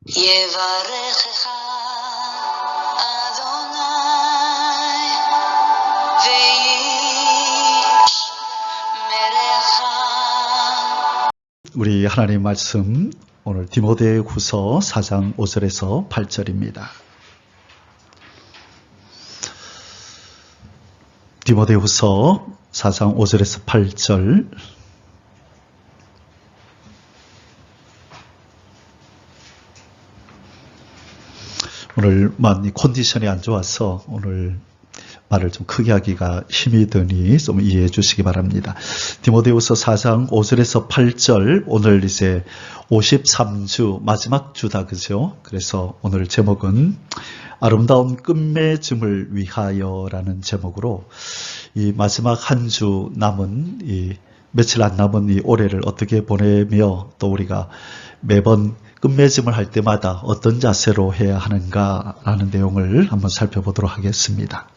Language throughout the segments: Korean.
יברכך אדוני וישמרך. 우리 하나님 말씀 오늘 디모데후서 4장 5절에서 8절입니다. 디모데후서 4장 5절에서 8절. 오늘 많이 컨디션이 안 좋아서 오늘 말을 좀 크게 하기가 힘이 드니 좀 이해해 주시기 바랍니다. 디모데후서 4장 5절에서 8절, 오늘 이제 53주 마지막 주다, 그죠? 그래서 오늘 제목은 아름다운 끝맺음을 위하여라는 제목으로 이 마지막 한 주 남은 이 며칠 안 남은 이 올해를 어떻게 보내며 또 우리가 매번 끝맺음을 할 때마다 어떤 자세로 해야 하는가라는 내용을 한번 살펴보도록 하겠습니다.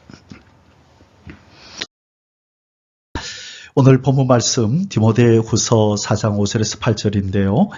오늘 본문 말씀 디모데후서 4장 5절에서 8절인데요.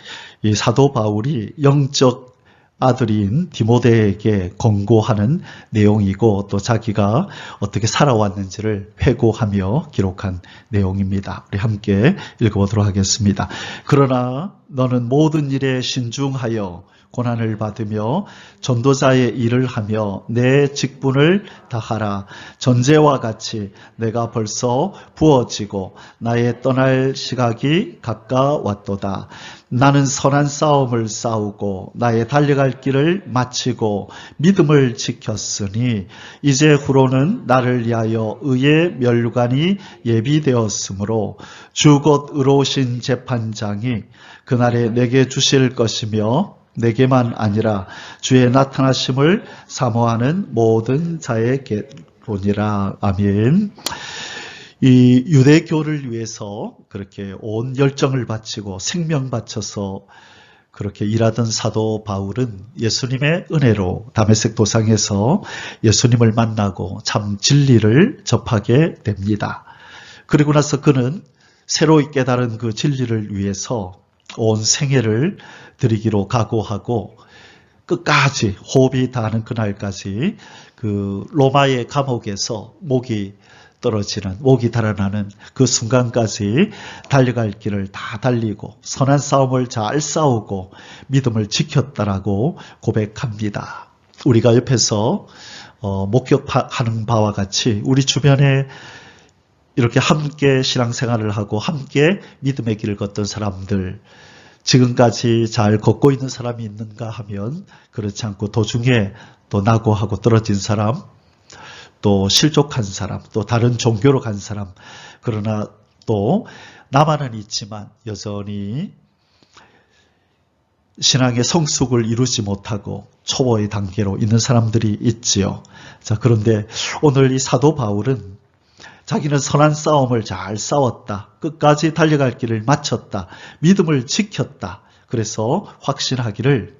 이 사도 바울이 영적 아들인 디모데에게 권고하는 내용이고 또 자기가 어떻게 살아왔는지를 회고하며 기록한 내용입니다. 우리 함께 읽어보도록 하겠습니다. 그러나 너는 모든 일에 신중하여 고난을 받으며 전도자의 일을 하며 내 직분을 다하라. 전제와 같이 내가 벌써 부어지고 나의 떠날 시각이 가까웠도다. 나는 선한 싸움을 싸우고 나의 달려갈 길을 마치고 믿음을 지켰으니 이제 후로는 나를 위하여 의의 면류관이 예비되었으므로 주 곧 의로우신 재판장이 그날에 내게 주실 것이며 내게만 아니라 주의 나타나심을 사모하는 모든 자에게로니라. 아멘. 이 유대교를 위해서 그렇게 온 열정을 바치고 생명 바쳐서 그렇게 일하던 사도 바울은 예수님의 은혜로 다메섹 도상에서 예수님을 만나고 참 진리를 접하게 됩니다. 그리고 나서 그는 새로 깨달은 그 진리를 위해서 온 생애를 드리기로 각오하고 끝까지 호흡이 닿는 그날까지 그 로마의 감옥에서 목이 떨어지는, 목이 달아나는 그 순간까지 달려갈 길을 다 달리고 선한 싸움을 잘 싸우고 믿음을 지켰다라고 고백합니다. 우리가 옆에서 목격하는 바와 같이 우리 주변에 이렇게 함께 신앙생활을 하고 함께 믿음의 길을 걷던 사람들, 지금까지 잘 걷고 있는 사람이 있는가 하면 그렇지 않고 도중에 또 낙오하고 떨어진 사람, 또 실족한 사람, 또 다른 종교로 간 사람, 그러나 또 나만은 있지만 여전히 신앙의 성숙을 이루지 못하고 초보의 단계로 있는 사람들이 있지요. 자, 그런데 오늘 이 사도 바울은 자기는 선한 싸움을 잘 싸웠다. 끝까지 달려갈 길을 마쳤다. 믿음을 지켰다. 그래서 확신하기를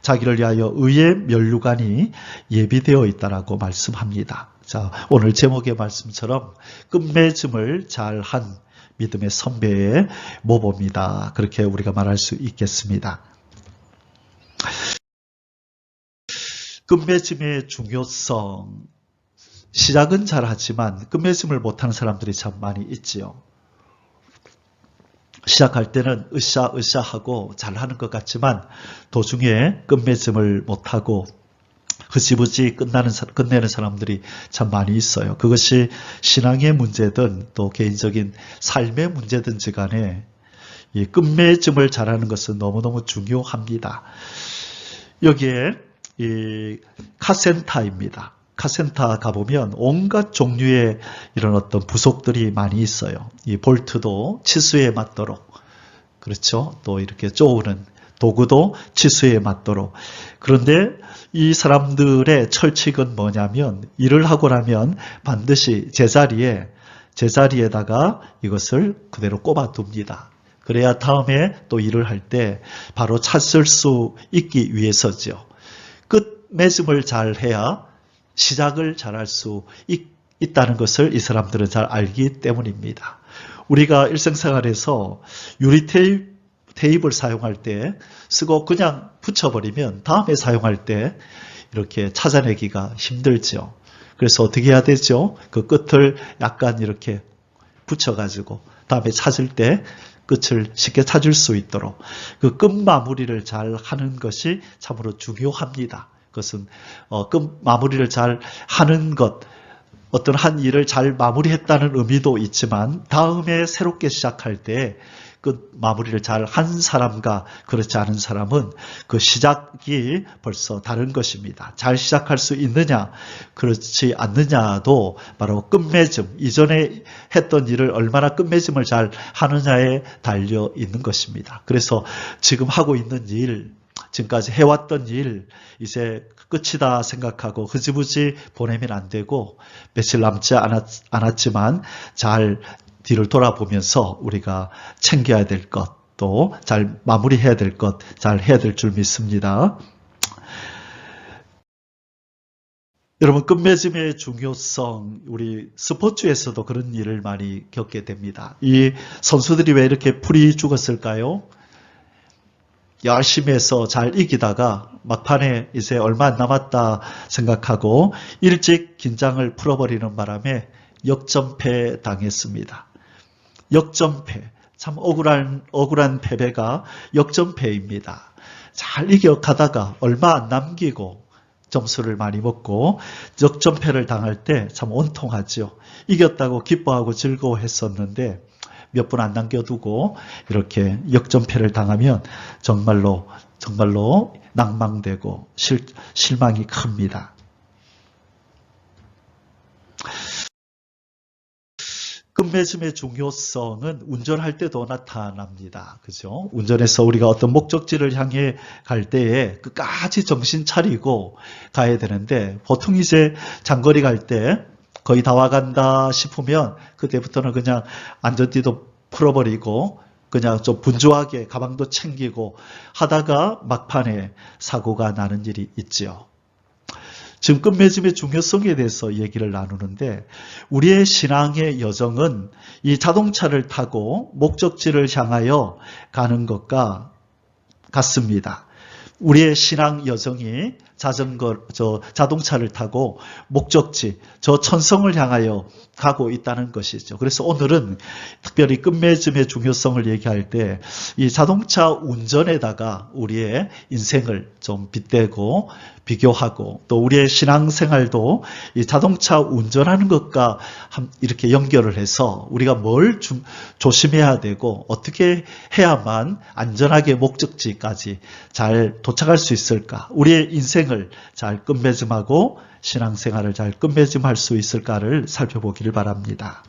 자기를 위하여 의의 면류관이 예비되어 있다라고 말씀합니다. 자, 오늘 제목의 말씀처럼 끝맺음을 잘한 믿음의 선배의 모범이다. 그렇게 우리가 말할 수 있겠습니다. 끝맺음의 중요성, 시작은 잘하지만 끝맺음을 못하는 사람들이 참 많이 있지요. 시작할 때는 으쌰으쌰하고 잘하는 것 같지만 도중에 끝맺음을 못하고 흐지부지 끝내는 사람들이 참 많이 있어요. 그것이 신앙의 문제든 또 개인적인 삶의 문제든지 간에 이 끝맺음을 잘하는 것은 너무너무 중요합니다. 여기에 이 카센터입니다. 카센터 가보면 온갖 종류의 이런 어떤 부속들이 많이 있어요. 이 볼트도 치수에 맞도록, 그렇죠? 또 이렇게 쪼우는 도구도 치수에 맞도록. 그런데 이 사람들의 철칙은 뭐냐면 일을 하고 나면 반드시 제자리에다가 이것을 그대로 꼽아둡니다. 그래야 다음에 또 일을 할 때 바로 찾을 수 있기 위해서죠. 끝맺음을 잘 해야 시작을 잘할 수 있다는 것을 이 사람들은 잘 알기 때문입니다. 우리가 일생생활에서 유리 테이프 테이프를 사용할 때 쓰고 그냥 붙여버리면 다음에 사용할 때 이렇게 찾아내기가 힘들죠. 그래서 어떻게 해야 되죠? 그 끝을 약간 이렇게 붙여가지고 다음에 찾을 때 끝을 쉽게 찾을 수 있도록 그 끝 마무리를 잘 하는 것이 참으로 중요합니다. 그것은 끝 마무리를 잘 하는 것, 어떤 한 일을 잘 마무리했다는 의미도 있지만 다음에 새롭게 시작할 때 그 마무리를 잘 한 사람과 그렇지 않은 사람은 그 시작이 벌써 다른 것입니다. 잘 시작할 수 있느냐 그렇지 않느냐도 바로 끝맺음, 이전에 했던 일을 얼마나 끝맺음을 잘 하느냐에 달려 있는 것입니다. 그래서 지금 하고 있는 일, 지금까지 해왔던 일 이제 끝이다 생각하고 흐지부지 보내면 안 되고 며칠 남지 않았지만 잘 뒤를 돌아보면서 우리가 챙겨야 될 것, 또 잘 마무리해야 될 것, 잘 해야 될 줄 믿습니다. 여러분, 끝맺음의 중요성, 우리 스포츠에서도 그런 일을 많이 겪게 됩니다. 이 선수들이 왜 이렇게 풀이 죽었을까요? 열심히 해서 잘 이기다가 막판에 이제 얼마 안 남았다 생각하고 일찍 긴장을 풀어버리는 바람에 역전패 당했습니다. 역전패, 참 억울한 패배가 역전패입니다. 잘 이겨가다가 얼마 안 남기고 점수를 많이 먹고 역전패를 당할 때 참 온통하죠. 이겼다고 기뻐하고 즐거워했었는데 몇 분 안 남겨두고 이렇게 역전패를 당하면 정말로 낭망되고 실망이 큽니다. 끝맺음의 중요성은 운전할 때도 나타납니다. 그죠? 운전해서 우리가 어떤 목적지를 향해 갈 때에 끝까지 정신 차리고 가야 되는데 보통 이제 장거리 갈 때 거의 다 와간다 싶으면 그때부터는 그냥 안전띠도 풀어버리고 그냥 좀 분주하게 가방도 챙기고 하다가 막판에 사고가 나는 일이 있지요. 지금 끝맺음의 중요성에 대해서 얘기를 나누는데 우리의 신앙의 여정은 이 자동차를 타고 목적지를 향하여 가는 것과 같습니다. 우리의 신앙 여정이 자동차를 타고 목적지, 저 천성을 향하여 가고 있다는 것이죠. 그래서 오늘은 특별히 끝맺음의 중요성을 얘기할 때 이 자동차 운전에다가 우리의 인생을 좀 빗대고 비교하고 또 우리의 신앙생활도 이 자동차 운전하는 것과 이렇게 연결을 해서 우리가 뭘 조심해야 되고 어떻게 해야만 안전하게 목적지까지 잘 도착할 수 있을까? 우리의 인생을 잘 끝맺음하고 신앙생활을 잘 끝맺음할 수 있을까를 살펴보기를 바랍니다.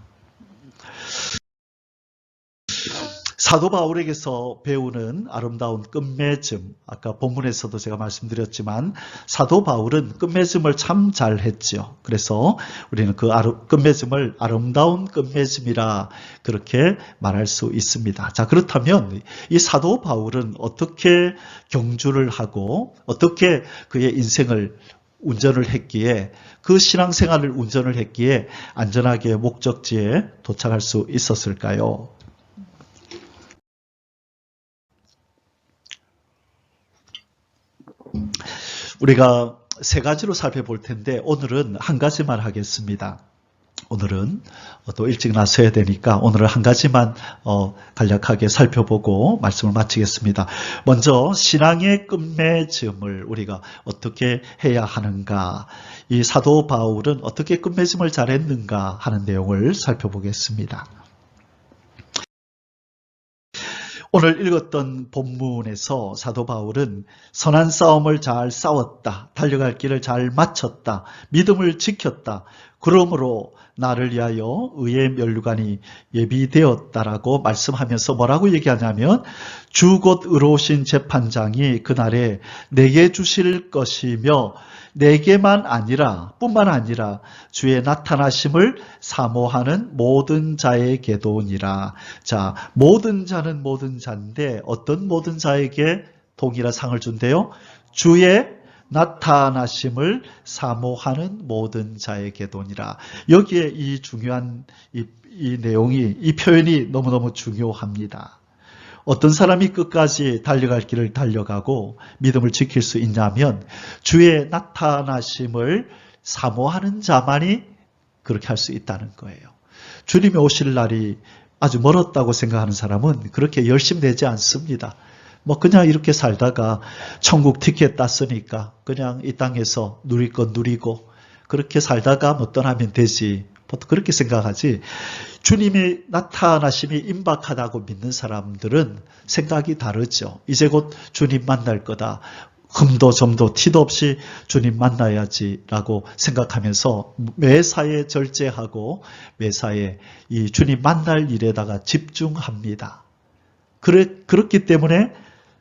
사도 바울에게서 배우는 아름다운 끝맺음, 아까 본문에서도 제가 말씀드렸지만 사도 바울은 끝맺음을 참 잘했죠. 그래서 우리는 그 끝맺음을 아름다운 끝맺음이라 그렇게 말할 수 있습니다. 자, 그렇다면 이 사도 바울은 어떻게 경주를 하고 어떻게 그의 인생을 운전을 했기에 그 신앙생활을 운전을 했기에 안전하게 목적지에 도착할 수 있었을까요? 우리가 세 가지로 살펴볼 텐데 오늘은 한 가지만 하겠습니다. 오늘은 또 일찍 나서야 되니까 오늘은 한 가지만 간략하게 살펴보고 말씀을 마치겠습니다. 먼저 신앙의 끝맺음을 우리가 어떻게 해야 하는가, 이 사도 바울은 어떻게 끝맺음을 잘했는가 하는 내용을 살펴보겠습니다. 오늘 읽었던 본문에서 사도 바울은 선한 싸움을 잘 싸웠다, 달려갈 길을 잘 마쳤다, 믿음을 지켰다, 그러므로 나를 위하여 의의 면류관이 예비되었다라고 말씀하면서 뭐라고 얘기하냐면 주 곧 의로우신 재판장이 그날에 내게 주실 것이며 내게만 아니라 뿐만 아니라 주의 나타나심을 사모하는 모든 자에게도니라. 자, 모든 자는 모든 자인데 어떤 모든 자에게 동일한 상을 준대요? 주의 나타나심을 사모하는 모든 자에게도니라. 여기에 이 중요한 이 내용이, 이 표현이 너무너무 중요합니다. 어떤 사람이 끝까지 달려갈 길을 달려가고 믿음을 지킬 수 있냐면 주의 나타나심을 사모하는 자만이 그렇게 할 수 있다는 거예요. 주님이 오실 날이 아주 멀었다고 생각하는 사람은 그렇게 열심히 되지 않습니다. 그냥 이렇게 살다가 천국 티켓 땄으니까 그냥 이 땅에서 누릴 건 누리고 그렇게 살다가 떠나면 되지. 보통 그렇게 생각하지. 주님이 나타나심이 임박하다고 믿는 사람들은 생각이 다르죠. 이제 곧 주님 만날 거다. 흠도 점도 티도 없이 주님 만나야지라고 생각하면서 매사에 절제하고 매사에 이 주님 만날 일에다가 집중합니다. 그렇기 때문에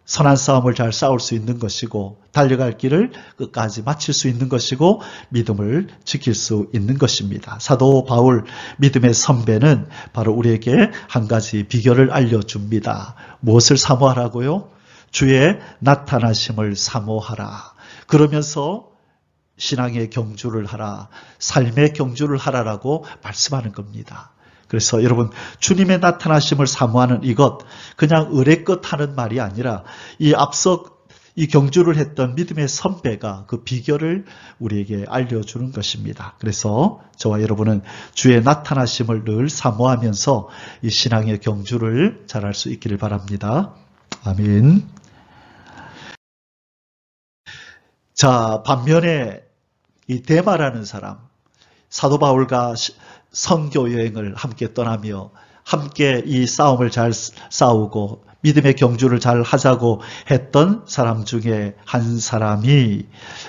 선한 싸움을 잘 싸울 수 있는 것이고 달려갈 길을 끝까지 마칠 수 있는 것이고 믿음을 지킬 수 있는 것입니다. 사도 바울 믿음의 선배는 바로 우리에게 한 가지 비결을 알려줍니다. 무엇을 사모하라고요? 주의 나타나심을 사모하라. 그러면서 신앙의 경주를 하라. 삶의 경주를 하라라고 말씀하는 겁니다. 그래서 여러분 주님의 나타나심을 사모하는 이것 그냥 의례껏 하는 말이 아니라 이 앞서 이 경주를 했던 믿음의 선배가 그 비결을 우리에게 알려주는 것입니다. 그래서 저와 여러분은 주의 나타나심을 늘 사모하면서 이 신앙의 경주를 잘할 수 있기를 바랍니다. 아멘. 자, 반면에 이 데마라는 사람, 사도 바울과 선교 여행을 함께 떠나며 함께 이 싸움을 잘 싸우고 믿음의 경주를 잘 하자고 했던 사람 중에 한 사람이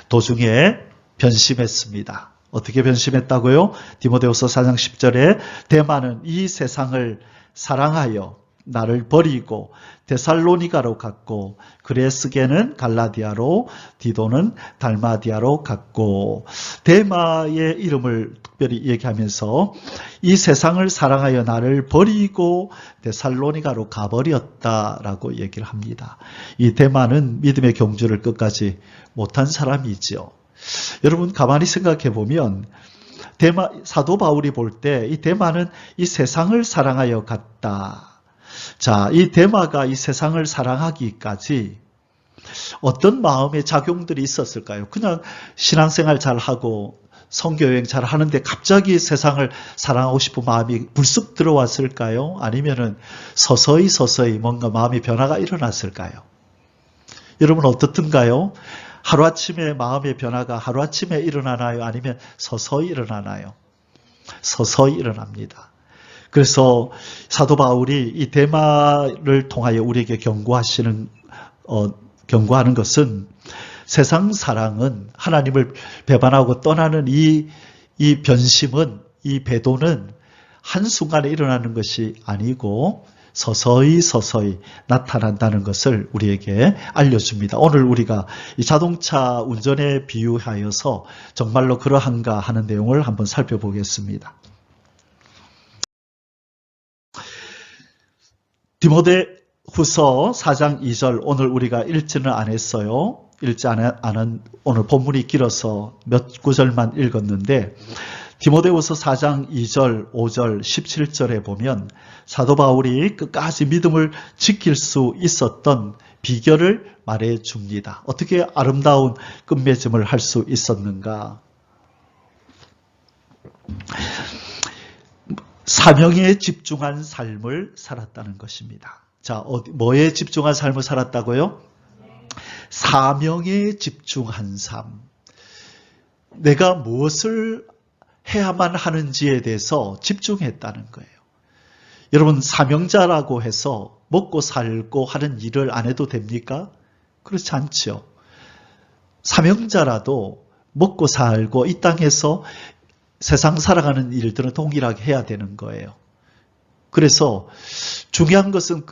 도중에 변심했습니다. 어떻게 변심했다고요? 디모데후서 4장 10절에 데마는 이 세상을 사랑하여 나를 버리고 데살로니가로 갔고 그레스게는 갈라디아로 디도는 달마디아로 갔고 데마의 이름을 특별히 얘기하면서 이 세상을 사랑하여 나를 버리고 데살로니가로 가버렸다라고 얘기를 합니다. 이 데마는 믿음의 경주를 끝까지 못한 사람이죠. 여러분 가만히 생각해 보면 사도 바울이 볼 때 이 데마는 이 세상을 사랑하여 갔다. 자, 이 데마가 이 세상을 사랑하기까지 어떤 마음의 작용들이 있었을까요? 그냥 신앙생활 잘하고 선교여행 잘 하는데 갑자기 세상을 사랑하고 싶은 마음이 불쑥 들어왔을까요? 아니면은 서서히 뭔가 마음의 변화가 일어났을까요? 여러분 어떻든가요? 하루아침에 마음의 변화가 하루아침에 일어나나요? 아니면 서서히 일어나나요? 서서히 일어납니다. 그래서 사도 바울이 이 데마를 통하여 우리에게 경고하는 것은 세상 사랑은 하나님을 배반하고 떠나는 이 변심은 이 배도는 한순간에 일어나는 것이 아니고 서서히 나타난다는 것을 우리에게 알려줍니다. 오늘 우리가 이 자동차 운전에 비유하여서 정말로 그러한가 하는 내용을 한번 살펴보겠습니다. 디모데후서 4장 2절 오늘 우리가 읽지는 않았어요. 읽지 않은 오늘 본문이 길어서 몇 구절만 읽었는데 디모데후서 4장 2절, 5절, 17절에 보면 사도 바울이 끝까지 믿음을 지킬 수 있었던 비결을 말해줍니다. 어떻게 아름다운 끝맺음을 할 수 있었는가? 사명에 집중한 삶을 살았다는 것입니다. 자, 뭐에 집중한 삶을 살았다고요? 사명에 집중한 삶. 내가 무엇을 해야만 하는지에 대해서 집중했다는 거예요. 여러분, 사명자라고 해서 먹고 살고 하는 일을 안 해도 됩니까? 그렇지 않죠. 사명자라도 먹고 살고 이 땅에서 세상 살아가는 일들은 동일하게 해야 되는 거예요. 그래서 중요한 것은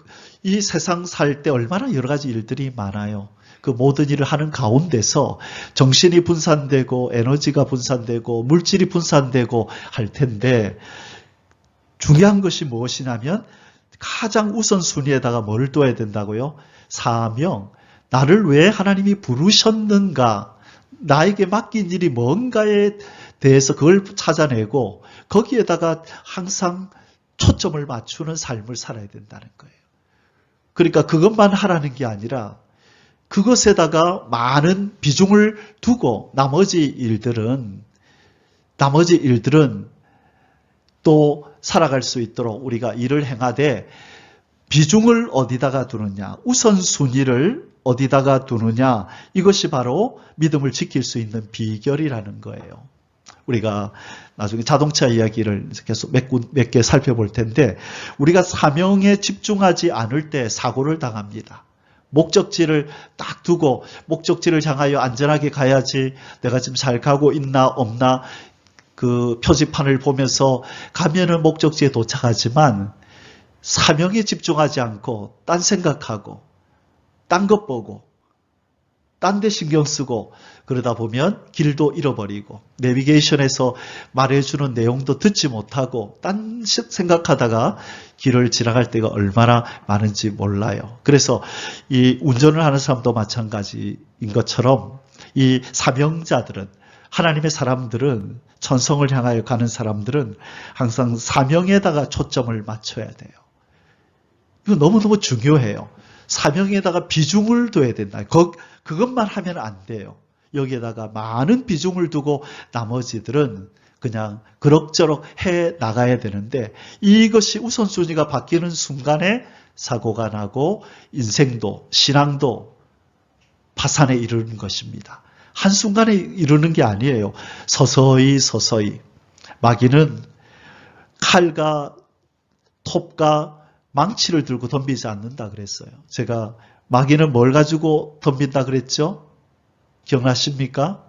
이 세상 살 때 얼마나 여러 가지 일들이 많아요. 그 모든 일을 하는 가운데서 정신이 분산되고 에너지가 분산되고 물질이 분산되고 할 텐데 중요한 것이 무엇이냐면 가장 우선순위에다가 뭘 둬야 된다고요? 사명. 나를 왜 하나님이 부르셨는가? 나에게 맡긴 일이 뭔가에 대해서 그걸 찾아내고 거기에다가 항상 초점을 맞추는 삶을 살아야 된다는 거예요. 그러니까 그것만 하라는 게 아니라 그것에다가 많은 비중을 두고 나머지 일들은 또 살아갈 수 있도록 우리가 일을 행하되 비중을 어디다가 두느냐, 우선순위를 어디다가 두느냐, 이것이 바로 믿음을 지킬 수 있는 비결이라는 거예요. 우리가 나중에 자동차 이야기를 계속 몇 개 살펴볼 텐데 우리가 사명에 집중하지 않을 때 사고를 당합니다. 목적지를 딱 두고 목적지를 향하여 안전하게 가야지, 내가 지금 잘 가고 있나 없나 그 표지판을 보면서 가면은 목적지에 도착하지만 사명에 집중하지 않고 딴 생각하고 딴 것 보고 딴 데 신경 쓰고 그러다 보면 길도 잃어버리고 내비게이션에서 말해주는 내용도 듣지 못하고 딴 생각하다가 길을 지나갈 때가 얼마나 많은지 몰라요. 그래서 이 운전을 하는 사람도 마찬가지인 것처럼 이 사명자들은, 하나님의 사람들은, 천성을 향하여 가는 사람들은 항상 사명에다가 초점을 맞춰야 돼요. 이거 너무너무 중요해요. 사명에다가 비중을 둬야 된다. 그것만 하면 안 돼요. 여기에다가 많은 비중을 두고 나머지들은 그냥 그럭저럭 해 나가야 되는데 이것이 우선순위가 바뀌는 순간에 사고가 나고 인생도 신앙도 파산에 이르는 것입니다. 한순간에 이르는 게 아니에요. 서서히 마귀는 칼과 톱과 망치를 들고 덤비지 않는다 그랬어요. 제가 마귀는 뭘 가지고 덤빈다 그랬죠? 기억나십니까?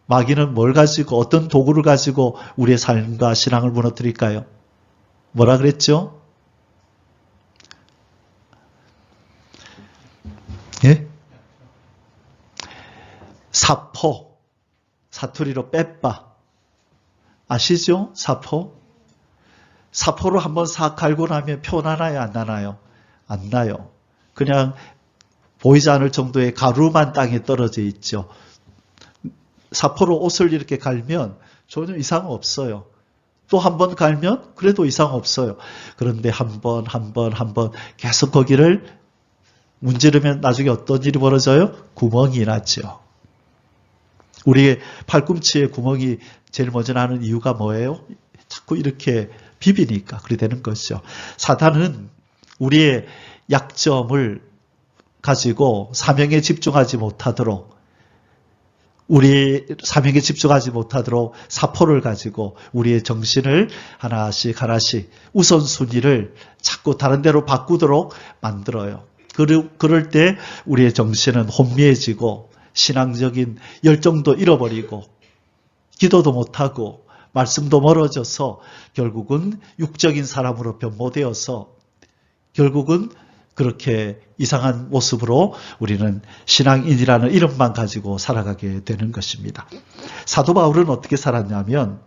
마귀는 뭘 가지고, 어떤 도구를 가지고 우리의 삶과 신앙을 무너뜨릴까요? 뭐라 그랬죠? 예? 사포, 사투리로 빼빠. 아시죠? 사포? 사포로 한번 싹 갈고 나면 표 나나요? 안 나나요? 안 나요. 그냥 보이지 않을 정도의 가루만 땅에 떨어져 있죠. 사포로 옷을 이렇게 갈면 전혀 이상 없어요. 또 한 번 갈면 그래도 이상 없어요. 그런데 한 번 계속 거기를 문지르면 나중에 어떤 일이 벌어져요? 구멍이 나죠. 우리의 팔꿈치에 구멍이 제일 먼저 나는 이유가 뭐예요? 자꾸 이렇게 비비니까 그렇게 되는 것이죠. 사탄은 우리의 약점을 가지고 사명에 집중하지 못하도록, 우리 사명에 집중하지 못하도록 사포를 가지고 우리의 정신을 하나씩 우선순위를 자꾸 다른 데로 바꾸도록 만들어요. 그럴 때 우리의 정신은 혼미해지고 신앙적인 열정도 잃어버리고 기도도 못하고 말씀도 멀어져서 결국은 육적인 사람으로 변모되어서 결국은 그렇게 이상한 모습으로 우리는 신앙인이라는 이름만 가지고 살아가게 되는 것입니다. 사도 바울은 어떻게 살았냐면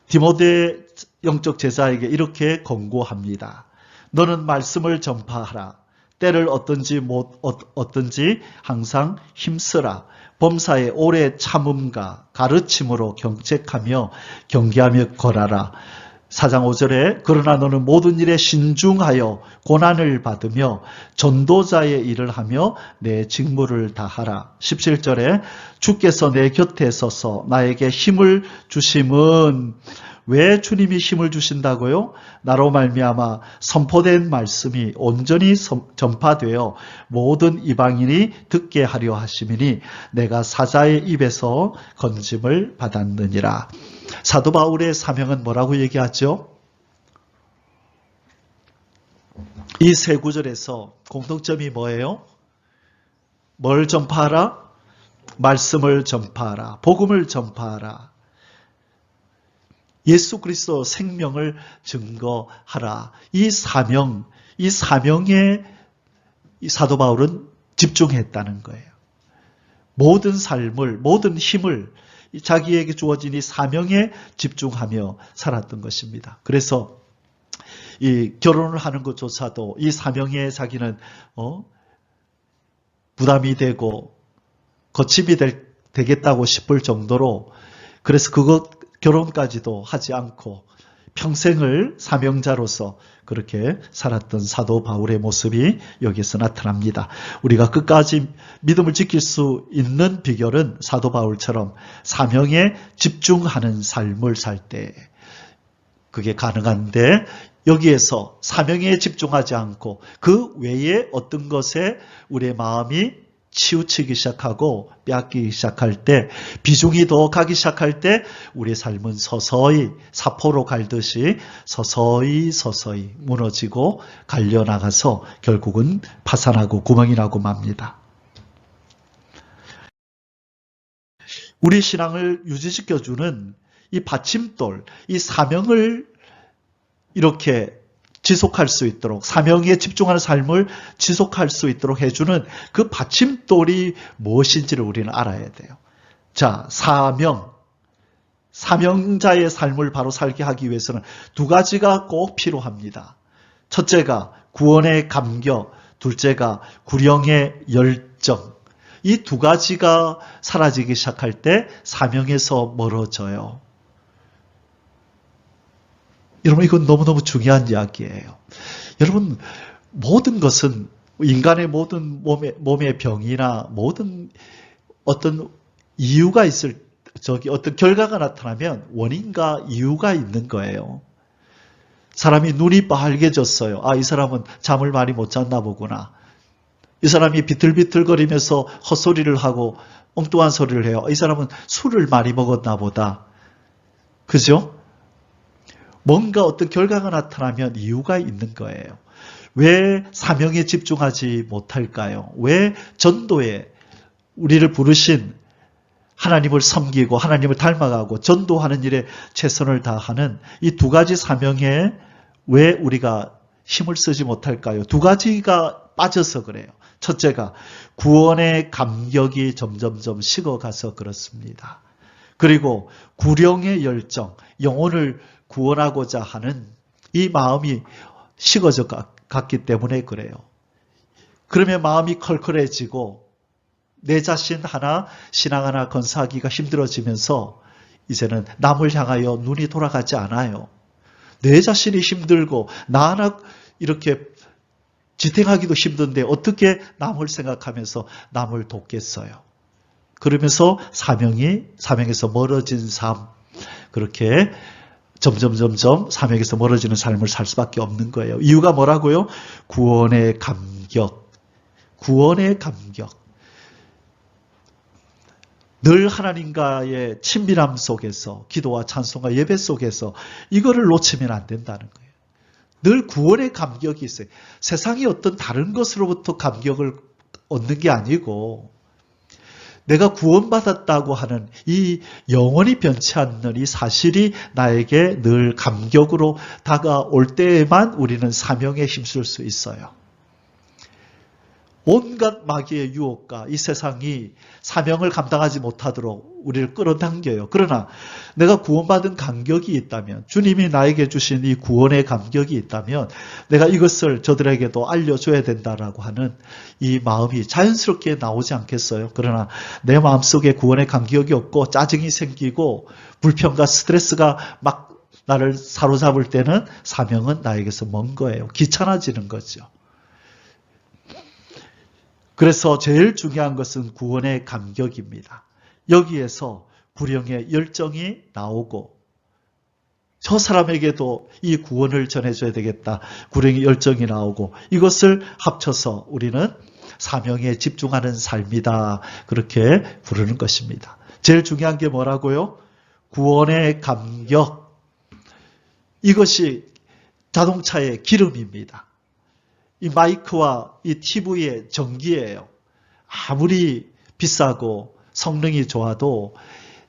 디모데 영적 제자에게 이렇게 권고합니다. 너는 말씀을 전파하라. 때를 어떤지 항상 힘쓰라. 범사에 오래 참음과 가르침으로 경책하며 경계하며 걸어라. 4장 5절에 그러나 너는 모든 일에 신중하여 고난을 받으며 전도자의 일을 하며 내 직무를 다하라. 17절에 주께서 내 곁에 서서 나에게 힘을 주심은, 왜 주님이 힘을 주신다고요? 나로 말미암아 선포된 말씀이 온전히 전파되어 모든 이방인이 듣게 하려 하심이니 내가 사자의 입에서 건짐을 받았느니라. 사도 바울의 사명은 뭐라고 얘기하죠? 이 세 구절에서 공통점이 뭐예요? 뭘 전파하라? 말씀을 전파하라. 복음을 전파하라. 예수 그리스도 생명을 증거하라. 이 사명에 이 사도 바울은 집중했다는 거예요. 모든 삶을, 모든 힘을 자기에게 주어진 이 사명에 집중하며 살았던 것입니다. 그래서 이 결혼을 하는 것조차도 이 사명에 자기는 부담이 되고 거침이 되겠다고 싶을 정도로, 그래서 결혼까지도 하지 않고 평생을 사명자로서 그렇게 살았던 사도 바울의 모습이 여기서 나타납니다. 우리가 끝까지 믿음을 지킬 수 있는 비결은 사도 바울처럼 사명에 집중하는 삶을 살 때 그게 가능한데, 여기에서 사명에 집중하지 않고 그 외에 어떤 것에 우리의 마음이 치우치기 시작하고 빼앗기기 시작할 때, 비중이 더 가기 시작할 때 우리의 삶은 서서히 사포로 갈듯이 서서히 무너지고 갈려나가서 결국은 파산하고 구멍이 나고 맙니다. 우리 신앙을 유지시켜주는 이 받침돌, 이 사명을 이렇게 지속할 수 있도록, 사명에 집중하는 삶을 지속할 수 있도록 해주는 그 받침돌이 무엇인지를 우리는 알아야 돼요. 자, 사명자의 삶을 바로 살게 하기 위해서는 두 가지가 꼭 필요합니다. 첫째가 구원의 감격, 둘째가 구령의 열정. 이 두 가지가 사라지기 시작할 때 사명에서 멀어져요. 여러분, 이건 너무너무 중요한 이야기예요. 여러분, 모든 것은 인간의 모든 몸의 병이나 모든 어떤 이유가 어떤 결과가 나타나면 원인과 이유가 있는 거예요. 사람이 눈이 빨개졌어요. 이 사람은 잠을 많이 못 잤나 보구나. 이 사람이 비틀비틀거리면서 헛소리를 하고 엉뚱한 소리를 해요. 이 사람은 술을 많이 먹었나 보다. 그죠? 뭔가 어떤 결과가 나타나면 이유가 있는 거예요. 왜 사명에 집중하지 못할까요? 왜 전도에 우리를 부르신 하나님을 섬기고 하나님을 닮아가고 전도하는 일에 최선을 다하는 이 두 가지 사명에 왜 우리가 힘을 쓰지 못할까요? 두 가지가 빠져서 그래요. 첫째가 구원의 감격이 점점점 식어가서 그렇습니다. 그리고 구령의 열정, 영혼을 구원하고자 하는 이 마음이 식어져 갔기 때문에 그래요. 그러면 마음이 컬컬해지고 내 자신 하나, 신앙 하나 건사하기가 힘들어지면서 이제는 남을 향하여 눈이 돌아가지 않아요. 내 자신이 힘들고 나 하나 이렇게 지탱하기도 힘든데 어떻게 남을 생각하면서 남을 돕겠어요. 그러면서 사명에서 멀어진 삶, 그렇게 점점 사명에서 멀어지는 삶을 살 수밖에 없는 거예요. 이유가 뭐라고요? 구원의 감격. 늘 하나님과의 친밀함 속에서, 기도와 찬송과 예배 속에서 이거를 놓치면 안 된다는 거예요. 늘 구원의 감격이 있어요. 세상이 어떤 다른 것으로부터 감격을 얻는 게 아니고 내가 구원받았다고 하는 이 영원히 변치 않는 이 사실이 나에게 늘 감격으로 다가올 때에만 우리는 사명에 힘쓸 수 있어요. 온갖 마귀의 유혹과 이 세상이 사명을 감당하지 못하도록 우리를 끌어당겨요. 그러나 내가 구원받은 감격이 있다면, 주님이 나에게 주신 이 구원의 감격이 있다면 내가 이것을 저들에게도 알려줘야 된다라고 하는 이 마음이 자연스럽게 나오지 않겠어요? 그러나 내 마음속에 구원의 감격이 없고 짜증이 생기고 불평과 스트레스가 막 나를 사로잡을 때는 사명은 나에게서 먼 거예요. 귀찮아지는 거죠. 그래서 제일 중요한 것은 구원의 감격입니다. 여기에서 구령의 열정이 나오고 저 사람에게도 이 구원을 전해줘야 되겠다. 구령의 열정이 나오고 이것을 합쳐서 우리는 사명에 집중하는 삶이다. 그렇게 부르는 것입니다. 제일 중요한 게 뭐라고요? 구원의 감격. 이것이 자동차의 기름입니다. 이 마이크와 이 TV의 전기예요. 아무리 비싸고 성능이 좋아도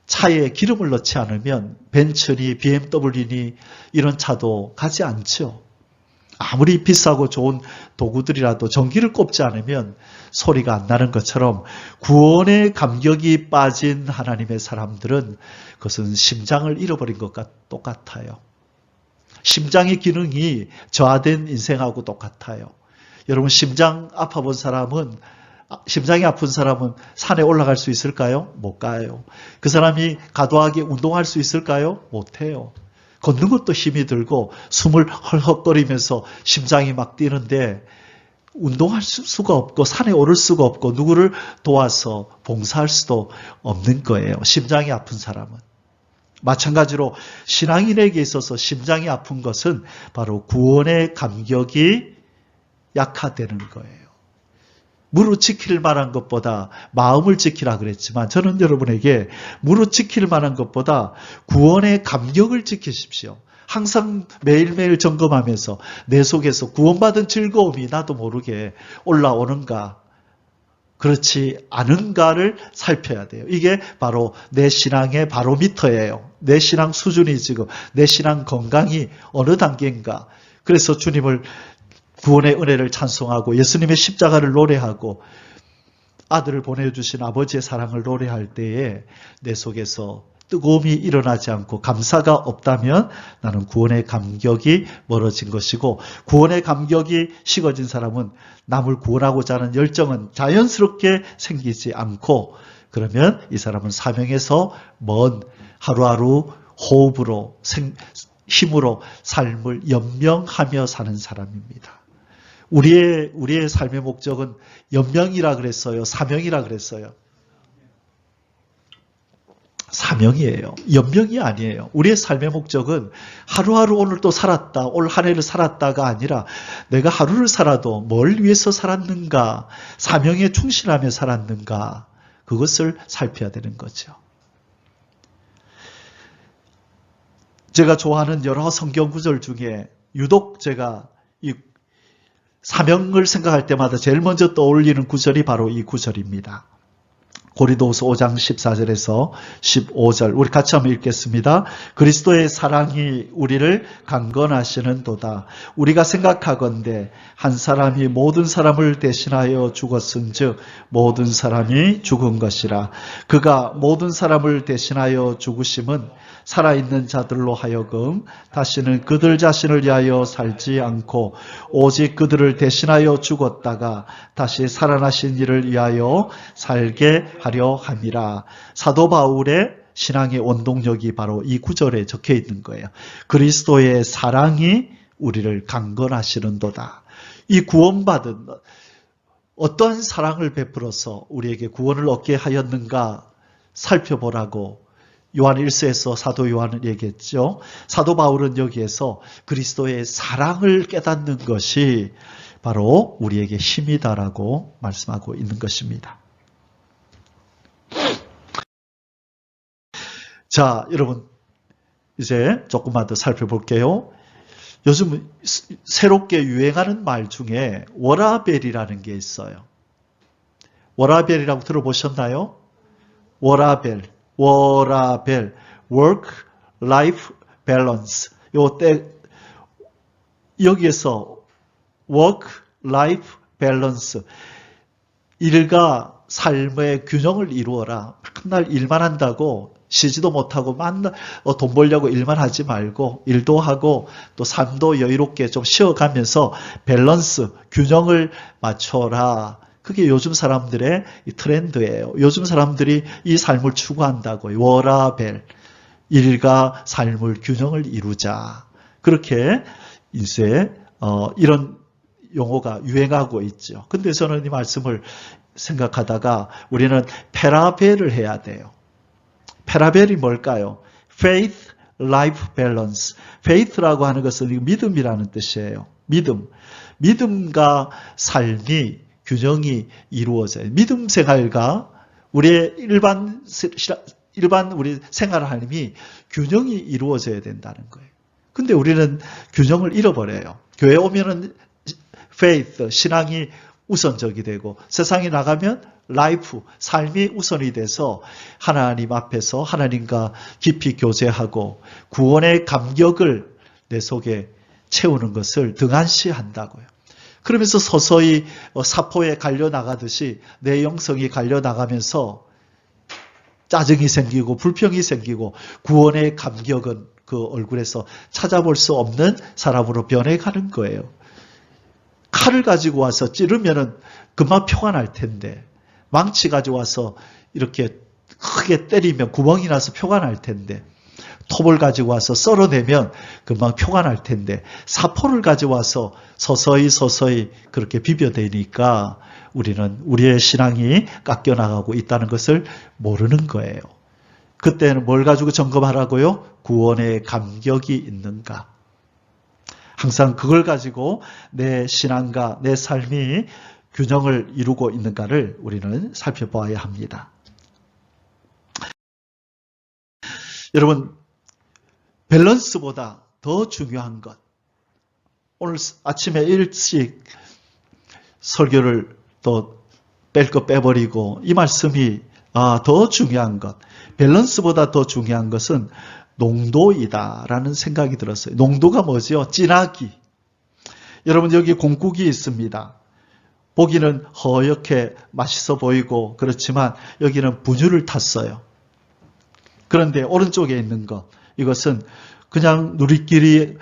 차에 기름을 넣지 않으면 벤츠니 BMW니 이런 차도 가지 않죠. 아무리 비싸고 좋은 도구들이라도 전기를 꼽지 않으면 소리가 안 나는 것처럼 구원의 감격이 빠진 하나님의 사람들은 그것은 심장을 잃어버린 것과 똑같아요. 심장의 기능이 저하된 인생하고 똑같아요. 여러분, 심장이 아픈 사람은 산에 올라갈 수 있을까요? 못 가요. 그 사람이 과도하게 운동할 수 있을까요? 못 해요. 걷는 것도 힘이 들고 숨을 헐헉거리면서 심장이 막 뛰는데 운동할 수가 없고 산에 오를 수가 없고 누구를 도와서 봉사할 수도 없는 거예요. 심장이 아픈 사람은. 마찬가지로 신앙인에게 있어서 심장이 아픈 것은 바로 구원의 감격이 약화되는 거예요. 무릇 지킬 만한 것보다 마음을 지키라 그랬지만 저는 여러분에게 무릇 지킬 만한 것보다 구원의 감격을 지키십시오. 항상 매일매일 점검하면서 내 속에서 구원받은 즐거움이 나도 모르게 올라오는가 그렇지 않은가를 살펴야 돼요. 이게 바로 내 신앙의 바로미터예요. 내 신앙 수준이 지금 내 신앙 건강이 어느 단계인가. 그래서 주님을 구원의 은혜를 찬송하고 예수님의 십자가를 노래하고 아들을 보내주신 아버지의 사랑을 노래할 때에 내 속에서 뜨거움이 일어나지 않고 감사가 없다면 나는 구원의 감격이 멀어진 것이고 구원의 감격이 식어진 사람은 남을 구원하고자 하는 열정은 자연스럽게 생기지 않고 그러면 이 사람은 사명에서 먼 하루하루 호흡으로 힘으로 삶을 연명하며 사는 사람입니다. 우리의 삶의 목적은 연명이라 그랬어요? 사명이라 그랬어요? 사명이에요. 연명이 아니에요. 우리의 삶의 목적은 하루하루 오늘 또 살았다, 올 한 해를 살았다가 아니라 내가 하루를 살아도 뭘 위해서 살았는가, 사명에 충실하며 살았는가, 그것을 살펴야 되는 거죠. 제가 좋아하는 여러 성경 구절 중에 유독 제가 이 사명을 생각할 때마다 제일 먼저 떠올리는 구절이 바로 이 구절입니다. 고린도후서 5장 14절에서 15절 우리 같이 한번 읽겠습니다. 그리스도의 사랑이 우리를 강건하시는도다. 우리가 생각하건대 한 사람이 모든 사람을 대신하여 죽었은즉 모든 사람이 죽은 것이라. 그가 모든 사람을 대신하여 죽으심은 살아있는 자들로 하여금 다시는 그들 자신을 위하여 살지 않고 오직 그들을 대신하여 죽었다가 다시 살아나신 이를 위하여 살게 하려 함이라. 사도 바울의 신앙의 원동력이 바로 이 구절에 적혀 있는 거예요. 그리스도의 사랑이 우리를 강건하시는도다. 이 구원받은 어떠한 사랑을 베풀어서 우리에게 구원을 얻게 하였는가 살펴보라고 요한 1서에서 사도 요한은 얘기했죠. 사도 바울은 여기에서 그리스도의 사랑을 깨닫는 것이 바로 우리에게 힘이다라고 말씀하고 있는 것입니다. 자, 여러분 이제 조금만 더 살펴볼게요. 요즘 새롭게 유행하는 말 중에 워라벨이라는 게 있어요. 워라벨이라고 들어보셨나요? 워라벨, work-life balance. 여기에서 work-life balance, 일과 삶의 균형을 이루어라. 맨날 일만 한다고 쉬지도 못하고 맨날 돈 벌려고 일만 하지 말고 일도 하고 또 삶도 여유롭게 좀 쉬어가면서 밸런스, 균형을 맞춰라. 그게 요즘 사람들의 트렌드예요. 요즘 사람들이 이 삶을 추구한다고요. 워라벨, 일과 삶을 균형을 이루자. 그렇게 이제 이런 용어가 유행하고 있죠. 근데 저는 이 말씀을 생각하다가 우리는 페라벨을 해야 돼요. 페라벨이 뭘까요? Faith, Life Balance. Faith라고 하는 것은 믿음이라는 뜻이에요. 믿음과 삶이 균형이 이루어져요. 믿음 생활과 우리의 일반 우리 생활삶이 균형이 이루어져야 된다는 거예요. 근데 우리는 균형을 잃어버려요. 교회 오면은 faith, 신앙이 우선적이 되고 세상에 나가면 life, 삶이 우선이 돼서 하나님 앞에서 하나님과 깊이 교제하고 구원의 감격을 내 속에 채우는 것을 등한시한다고요. 그러면서 서서히 사포에 갈려나가듯이 내 영성이 갈려나가면서 짜증이 생기고 불평이 생기고 구원의 감격은 그 얼굴에서 찾아볼 수 없는 사람으로 변해가는 거예요. 칼을 가지고 와서 찌르면은 금방 표가 날 텐데 망치 가지고 와서 이렇게 크게 때리면 구멍이 나서 표가 날 텐데 톱을 가지고 와서 썰어내면 금방 표가 날 텐데 사포를 가져와서 서서히 그렇게 비벼대니까 우리는 우리의 신앙이 깎여나가고 있다는 것을 모르는 거예요. 그때는 뭘 가지고 점검하라고요? 구원의 감격이 있는가? 항상 그걸 가지고 내 신앙과 내 삶이 균형을 이루고 있는가를 우리는 살펴보아야 합니다. 여러분, 밸런스보다 더 중요한 것. 오늘 아침에 일찍 설교를 또 뺄 거 빼버리고 이 말씀이 더 중요한 것. 밸런스보다 더 중요한 것은 농도이다라는 생각이 들었어요. 농도가 뭐죠? 진하기. 여러분 여기 공국이 있습니다. 보기는 허옇게 맛있어 보이고 그렇지만 여기는 분유를 탔어요. 그런데 오른쪽에 있는 것, 이것은 그냥 누리끼리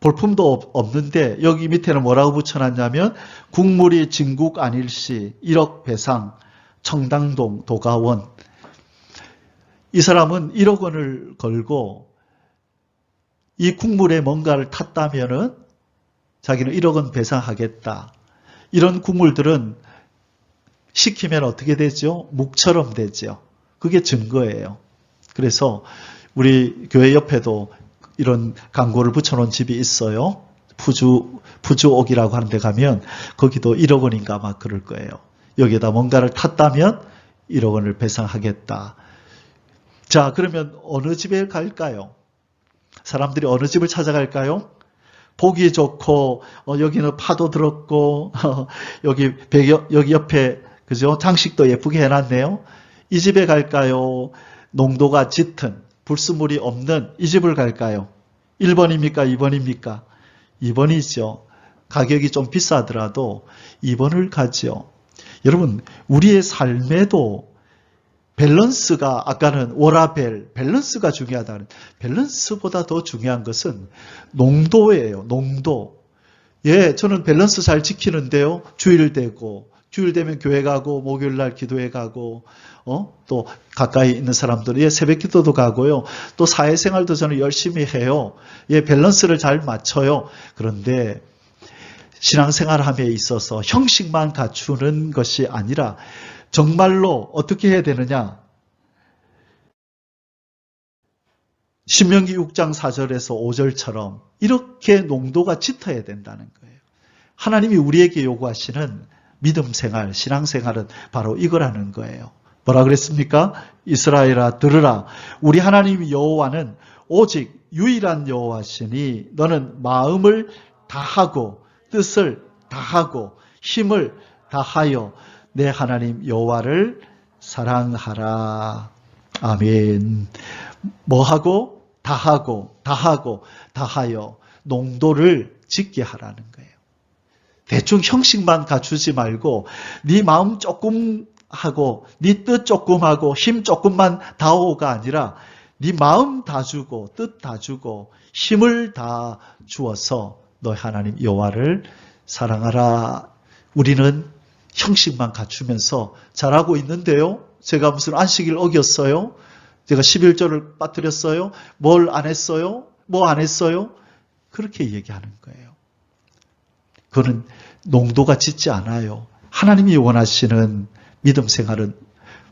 볼품도 없는데 여기 밑에는 뭐라고 붙여놨냐면 국물이 진국 아닐시 1억 배상 청당동 도가원. 이 사람은 1억 원을 걸고 이 국물에 뭔가를 탔다면은 자기는 1억 원 배상하겠다. 이런 국물들은 시키면 어떻게 되죠? 묵처럼 되죠. 그게 증거예요. 그래서 우리 교회 옆에도 이런 광고를 붙여놓은 집이 있어요. 푸주옥이라고 하는 데 가면 거기도 1억 원인가 막 그럴 거예요. 여기에다 뭔가를 탔다면 1억 원을 배상하겠다. 자, 그러면 어느 집에 갈까요? 사람들이 어느 집을 찾아갈까요? 보기 좋고 여기는 파도 들었고 여기 옆에 그죠? 장식도 예쁘게 해놨네요. 이 집에 갈까요? 농도가 짙은 불순물이 없는 이 집을 갈까요? 1번입니까? 2번입니까? 2번이죠. 가격이 좀 비싸더라도 2번을 가죠. 여러분 우리의 삶에도 밸런스가 아까는 워라벨, 밸런스가 중요하다는 밸런스보다 더 중요한 것은 농도예요. 농도. 예, 저는 밸런스 잘 지키는데요. 주일 되면 교회 가고 목요일 날 기도회 가고 또 가까이 있는 사람들이 새벽 기도도 가고요. 또 사회생활도 저는 열심히 해요. 예, 밸런스를 잘 맞춰요. 그런데 신앙생활함에 있어서 형식만 갖추는 것이 아니라 정말로 어떻게 해야 되느냐? 신명기 6장 4절에서 5절처럼 이렇게 농도가 짙어야 된다는 거예요. 하나님이 우리에게 요구하시는 믿음 생활, 신앙 생활은 바로 이거라는 거예요. 뭐라 그랬습니까? 이스라엘아 들으라. 우리 하나님 여호와는 오직 유일한 여호와시니 너는 마음을 다하고 뜻을 다하고 힘을 다하여 내 하나님 여호와를 사랑하라. 아멘. 뭐하고? 다하여 농도를 짙게 하라는 거예요. 대충 형식만 갖추지 말고 네 마음 조금 하고 네 뜻 조금 하고 힘 조금만 다오가 아니라 네 마음 다 주고 뜻 다 주고 힘을 다 주어서 너희 하나님 여호와를 사랑하라. 우리는 형식만 갖추면서 잘하고 있는데요. 제가 무슨 안식일 어겼어요? 제가 11조를 빠뜨렸어요? 뭘 안 했어요? 뭐 안 했어요? 그렇게 얘기하는 거예요. 그거는 농도가 짙지 않아요. 하나님이 원하시는 믿음 생활은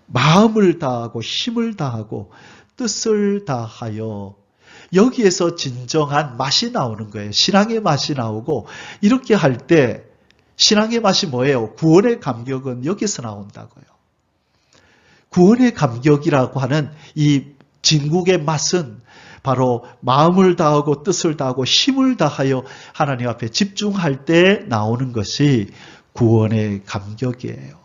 마음을 다하고 힘을 다하고 뜻을 다하여 여기에서 진정한 맛이 나오는 거예요. 신앙의 맛이 나오고 이렇게 할 때 신앙의 맛이 뭐예요? 구원의 감격은 여기서 나온다고요. 구원의 감격이라고 하는 이 진국의 맛은 바로 마음을 다하고 뜻을 다하고 힘을 다하여 하나님 앞에 집중할 때 나오는 것이 구원의 감격이에요.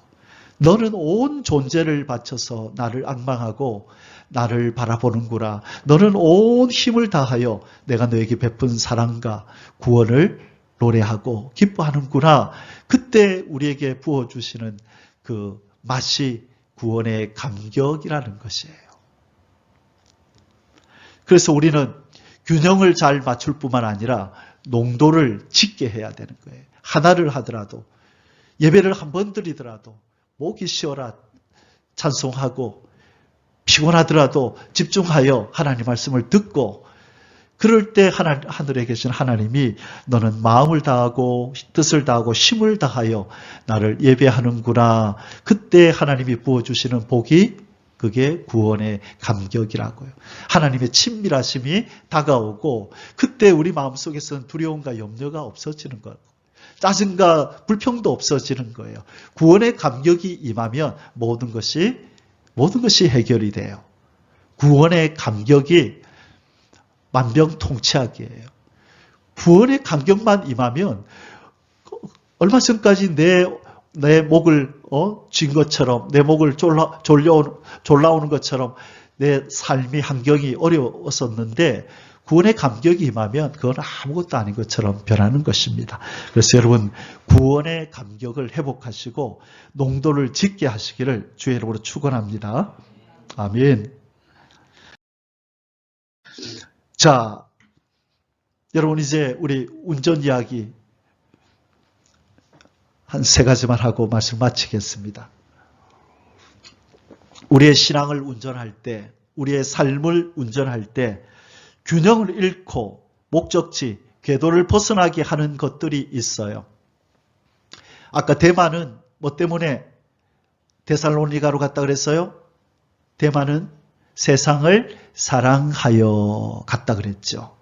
너는 온 존재를 바쳐서 나를 앙망하고 나를 바라보는구나. 너는 온 힘을 다하여 내가 너에게 베푼 사랑과 구원을 노래하고 기뻐하는구나. 그때 우리에게 부어주시는 그 맛이 구원의 감격이라는 것이에요. 그래서 우리는 균형을 잘 맞출 뿐만 아니라 농도를 짙게 해야 되는 거예요. 하나를 하더라도 예배를 한 번 드리더라도 목이 쉬어라 찬송하고 피곤하더라도 집중하여 하나님 말씀을 듣고 그럴 때 하늘에 계신 하나님이 너는 마음을 다하고 뜻을 다하고 힘을 다하여 나를 예배하는구나. 그때 하나님이 부어주시는 복이 그게 구원의 감격이라고요. 하나님의 친밀하심이 다가오고 그때 우리 마음속에서는 두려움과 염려가 없어지는 거예요. 짜증과 불평도 없어지는 거예요. 구원의 감격이 임하면 모든 것이 해결이 돼요. 구원의 감격이 만병통치약이에요. 구원의 감격만 임하면 얼마 전까지 내 목을 쥔 것처럼 내 목을 졸라오는 것처럼 내 삶의 환경이 어려웠었는데 구원의 감격이 임하면 그건 아무것도 아닌 것처럼 변하는 것입니다. 그래서 여러분 구원의 감격을 회복하시고 농도를 짙게 하시기를 주의 이름으로 축원합니다. 아멘. 자, 여러분 이제 우리 운전 이야기 한 3가지만 하고 말씀 마치겠습니다. 우리의 신앙을 운전할 때, 우리의 삶을 운전할 때 균형을 잃고 목적지, 궤도를 벗어나게 하는 것들이 있어요. 아까 대만은 뭐 때문에 데살로니가로 갔다 그랬어요? 대만은 세상을 사랑하여 갔다 그랬죠.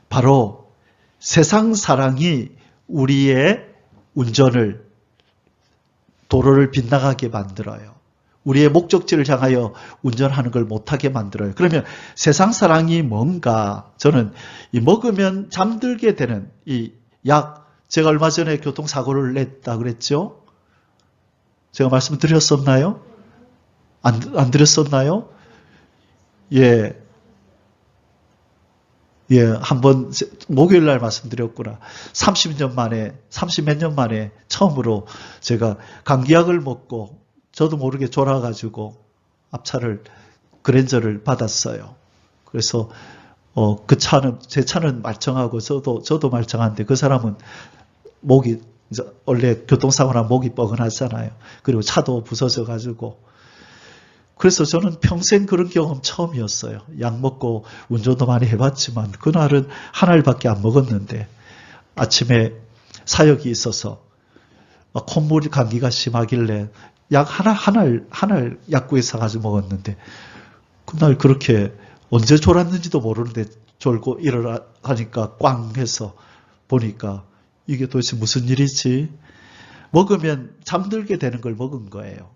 바로 세상 사랑이 우리의 운전을 도로를 빗나가게 만들어요. 우리의 목적지를 향하여 운전하는 걸 못하게 만들어요. 그러면 세상 사랑이 뭔가 저는 이 먹으면 잠들게 되는 이 약, 제가 얼마 전에 교통사고를 냈다 그랬죠? 제가 말씀드렸었나요? 안 드렸었나요? 예, 한번 목요일 날 말씀드렸구나. 30몇 년 만에 처음으로 제가 감기약을 먹고 저도 모르게 졸아가지고 앞차를 그랜저를 받았어요. 그래서 그 차는 제 차는 말짱하고 저도 말짱한데 그 사람은 목이 원래 교통사고나 목이 뻐근하잖아요. 그리고 차도 부서져가지고 그래서 저는 평생 그런 경험 처음이었어요. 약 먹고 운전도 많이 해봤지만 그날은 한 알밖에 안 먹었는데 아침에 사역이 있어서 콧물 감기가 심하길래 약 한 알 약국에서 사가지고 먹었는데 그날 그렇게 언제 졸았는지도 모르는데 졸고 일어나니까 꽝 해서 보니까 이게 도대체 무슨 일이지? 먹으면 잠들게 되는 걸 먹은 거예요.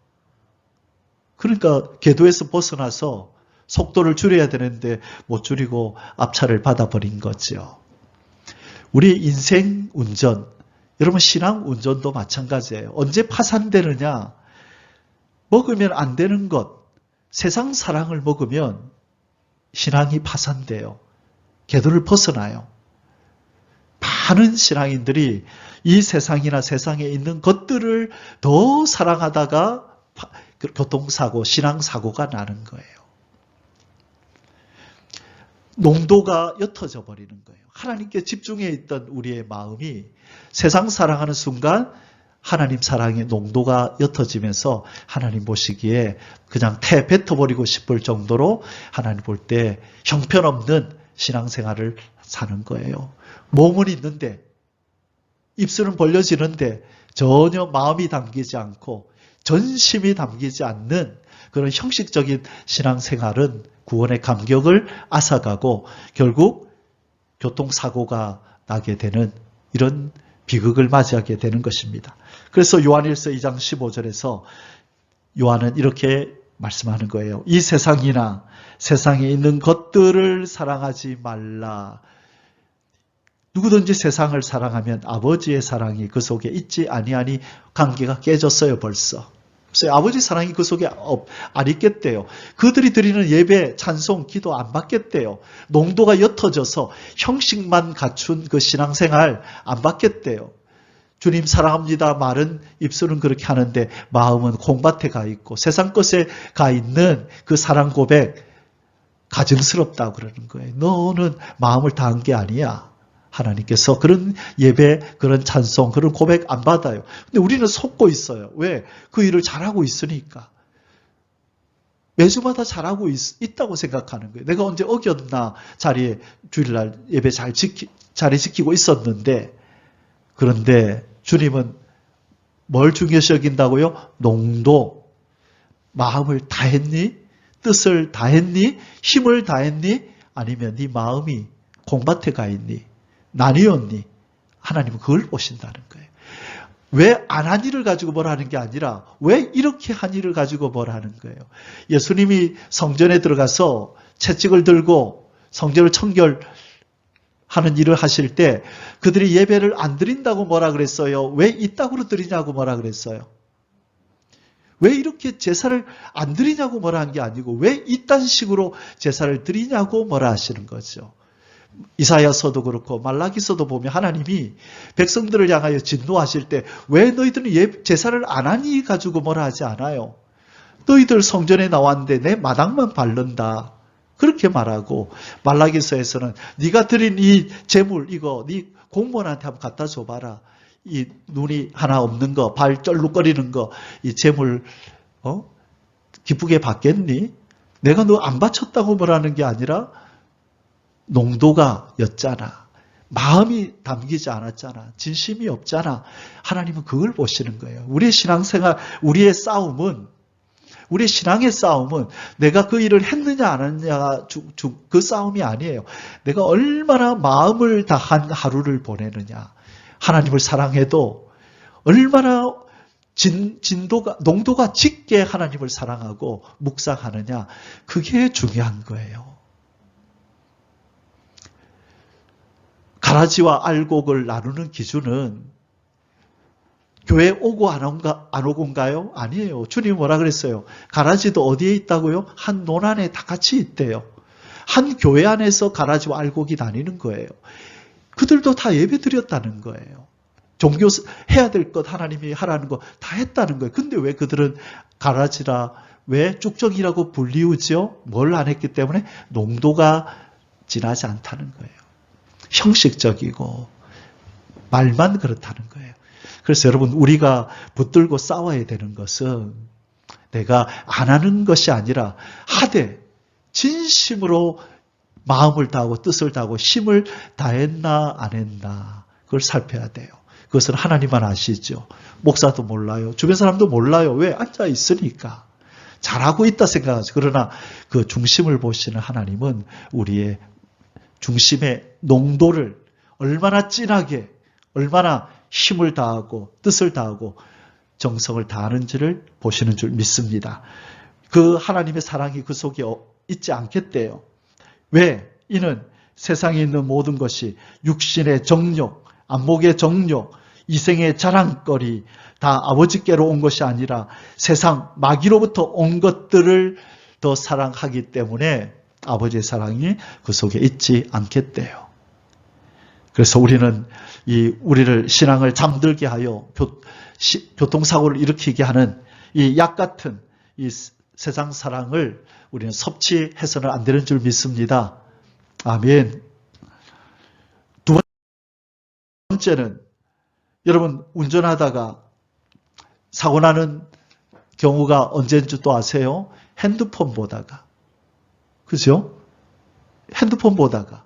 그러니까 궤도에서 벗어나서 속도를 줄여야 되는데 못 줄이고 앞차를 받아버린 거죠. 우리 인생 운전, 여러분 신앙 운전도 마찬가지예요. 언제 파산되느냐? 먹으면 안 되는 것, 세상 사랑을 먹으면 신앙이 파산돼요. 궤도를 벗어나요. 많은 신앙인들이 이 세상이나 세상에 있는 것들을 더 사랑하다가 교통사고, 신앙사고가 나는 거예요. 농도가 옅어져 버리는 거예요. 하나님께 집중해 있던 우리의 마음이 세상 사랑하는 순간 하나님 사랑의 농도가 옅어지면서 하나님 보시기에 그냥 뱉어버리고 싶을 정도로 하나님 볼 때 형편없는 신앙생활을 사는 거예요. 몸은 있는데 입술은 벌려지는데 전혀 마음이 담기지 않고 전심이 담기지 않는 그런 형식적인 신앙생활은 구원의 감격을 앗아가고 결국 교통사고가 나게 되는 이런 비극을 맞이하게 되는 것입니다. 그래서 요한일서 2장 15절에서 요한은 이렇게 말씀하는 거예요. 이 세상이나 세상에 있는 것들을 사랑하지 말라. 누구든지 세상을 사랑하면 아버지의 사랑이 그 속에 있지 아니하니 관계가 깨졌어요 벌써. 그래서 아버지 사랑이 그 속에 안 있겠대요. 그들이 드리는 예배, 찬송, 기도 안 받겠대요. 농도가 옅어져서 형식만 갖춘 그 신앙생활 안 받겠대요. 주님 사랑합니다 말은 입술은 그렇게 하는데 마음은 콩밭에 가 있고 세상 것에 가 있는 그 사랑 고백 가증스럽다고 그러는 거예요. 너는 마음을 다한 게 아니야. 하나님께서 그런 예배, 그런 찬송, 그런 고백 안 받아요. 근데 우리는 속고 있어요. 왜? 그 일을 잘하고 있으니까. 매주마다 잘하고 있다고 생각하는 거예요. 내가 언제 어겼나 자리에 주일날 예배 자리 지키고 있었는데, 그런데 주님은 뭘 중요시 여긴다고요? 농도. 마음을 다했니? 뜻을 다했니? 힘을 다했니? 아니면 네 마음이 공밭에 가 있니? 나뉘었니? 하나님은 그걸 보신다는 거예요. 왜 안 한 일을 가지고 뭘 하는 게 아니라 왜 이렇게 한 일을 가지고 뭘 하는 거예요. 예수님이 성전에 들어가서 채찍을 들고 성전을 청결하는 일을 하실 때 그들이 예배를 안 드린다고 뭐라 그랬어요? 왜 이따구로 드리냐고 뭐라 그랬어요? 왜 이렇게 제사를 안 드리냐고 뭐라 한 게 아니고 왜 이딴 식으로 제사를 드리냐고 뭐라 하시는 거죠. 이사야서도 그렇고 말라기서도 보면 하나님이 백성들을 향하여 진노하실 때 왜 너희들은 제사를 안 하니 가지고 뭐라 하지 않아요. 너희들 성전에 나왔는데 내 마당만 밟는다. 그렇게 말하고 말라기서에서는 네가 드린 이 재물 이거 네 공무원한테 한번 갖다 줘봐라. 이 눈이 하나 없는 거, 발 쩔룩거리는 거, 이 재물 기쁘게 받겠니? 내가 너 안 바쳤다고 뭐라는 게 아니라 농도가 였잖아. 마음이 담기지 않았잖아. 진심이 없잖아. 하나님은 그걸 보시는 거예요. 우리의 신앙생활, 우리의 싸움은, 우리의 신앙의 싸움은 내가 그 일을 했느냐 안 했느냐 그 싸움이 아니에요. 내가 얼마나 마음을 다한 하루를 보내느냐. 하나님을 사랑해도 얼마나 농도가 짙게 하나님을 사랑하고 묵상하느냐. 그게 중요한 거예요. 가라지와 알곡을 나누는 기준은 교회 오고 안 오고인가요? 아니에요. 주님이 뭐라 그랬어요? 가라지도 어디에 있다고요? 한 논 안에 다 같이 있대요. 한 교회 안에서 가라지와 알곡이 나뉘는 거예요. 그들도 다 예배 드렸다는 거예요. 종교 해야 될 것 하나님이 하라는 거 다 했다는 거예요. 근데 왜 그들은 가라지라 왜 쭉정이라고 불리우죠? 뭘 안 했기 때문에 농도가 진하지 않다는 거예요. 형식적이고 말만 그렇다는 거예요. 그래서 여러분 우리가 붙들고 싸워야 되는 것은 내가 안 하는 것이 아니라 하되 진심으로 마음을 다하고 뜻을 다하고 힘을 다했나 안 했나 그걸 살펴야 돼요. 그것은 하나님만 아시죠. 목사도 몰라요. 주변 사람도 몰라요. 왜? 앉아 있으니까. 잘하고 있다 생각하죠. 그러나 그 중심을 보시는 하나님은 우리의 중심의 농도를 얼마나 진하게 얼마나 힘을 다하고 뜻을 다하고 정성을 다하는지를 보시는 줄 믿습니다. 그 하나님의 사랑이 그 속에 있지 않겠대요. 왜? 이는 세상에 있는 모든 것이 육신의 정욕, 안목의 정욕, 이생의 자랑거리 다 아버지께로 온 것이 아니라 세상 마귀로부터 온 것들을 더 사랑하기 때문에 아버지의 사랑이 그 속에 있지 않겠대요. 그래서 우리는 우리를 신앙을 잠들게 하여 교통사고를 일으키게 하는 이 약 같은 이 세상 사랑을 우리는 섭취해서는 안 되는 줄 믿습니다. 아멘. 두 번째는 여러분 운전하다가 사고 나는 경우가 언제인 줄 또 아세요? 핸드폰 보다가. 그죠? 핸드폰 보다가